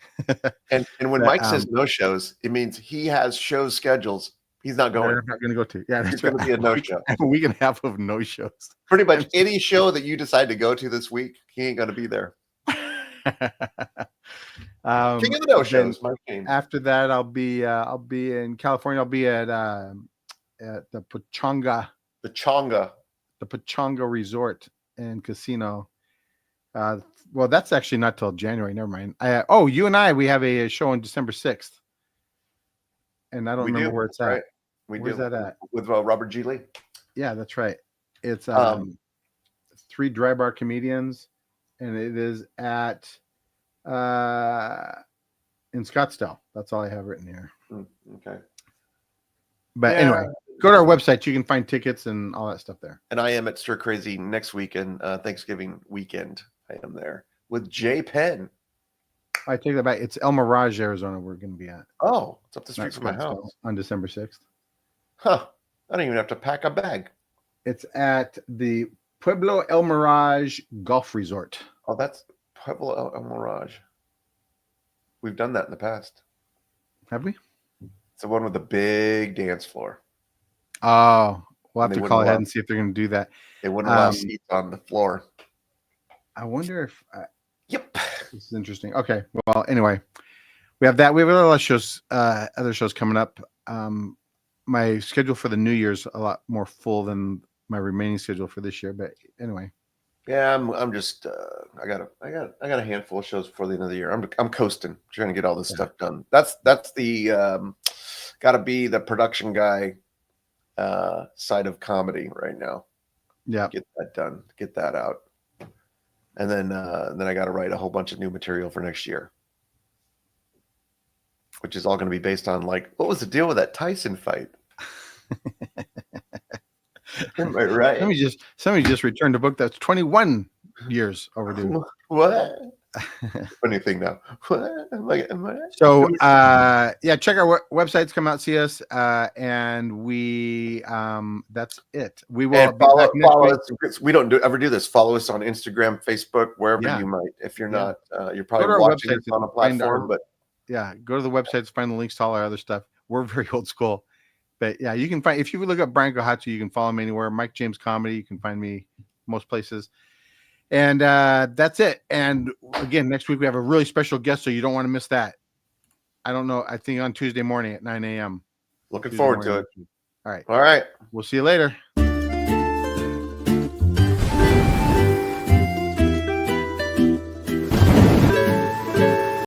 And when Mike says no shows, it means he has shows schedules. He's not going. I'm not going to go to. Yeah, that's It's going to be a no show. I have a week and a half of no shows. Pretty much any show that you decide to go to this week, he ain't going to be there. King of the no shows, Mike James. After that, I'll be in California. I'll be at the Pachanga Resort and Casino. Well, that's actually not till January. Never mind. You and I, we have a show on December 6th, and I don't remember where it's at. Right. Where's that at? With Robert G. Lee. Yeah, that's right. It's 3 dry bar comedians, and it is at in Scottsdale. That's all I have written here. Okay. But anyway, go to our website. You can find tickets and all that stuff there. And I am at Stir Crazy next weekend, Thanksgiving weekend. I am there with Jay Penn. I take that back. It's El Mirage, Arizona. We're going to be at. Oh, it's up the street Not from my Scottsdale, house. on December 6th. Huh. I don't even have to pack a bag. It's at the Pueblo El Mirage Golf Resort. Oh, that's Pueblo El Mirage. We've done that in the past. Have we? It's the one with the big dance floor. Oh, we'll have They to call wouldn't ahead allow- and see if they're going to do that. They wouldn't allow seats on the floor. I wonder if Yep. this is interesting. Okay. Well, anyway, we have that. We have a lot of shows, other shows coming up. My schedule for the New Year's a lot more full than my remaining schedule for this year. But anyway, Yeah, I'm just I got a handful of shows before the end of the year. I'm coasting, trying to get all this stuff done. That's the got to be the production guy side of comedy right now. yeah. Get that done, get that out, and then I got to write a whole bunch of new material for next year, which is all going to be based on like what was the deal with that Tyson fight? Am I right? Somebody just returned a book that's 21 years overdue. What? Funny thing now. What? Am I? So check our websites, come out, see us, and we that's it. We will And be back next follow week. us. We don't ever do this. Follow us on Instagram, Facebook, wherever Yeah. you might. If you're Yeah. not, you're Go to probably our watching website this on a to find platform. our- But Yeah, go to the website to find the links to all our other stuff. We're very old school. But yeah, you can find, if you look up Brian Kohatsu, you can follow me anywhere. Mike James Comedy, you can find me most places. And that's it. And again, next week we have a really special guest, so you don't want to miss that. I don't know. I think on Tuesday morning at 9 a.m. Looking Tuesday forward to morning. it. All right. All right. We'll see you later.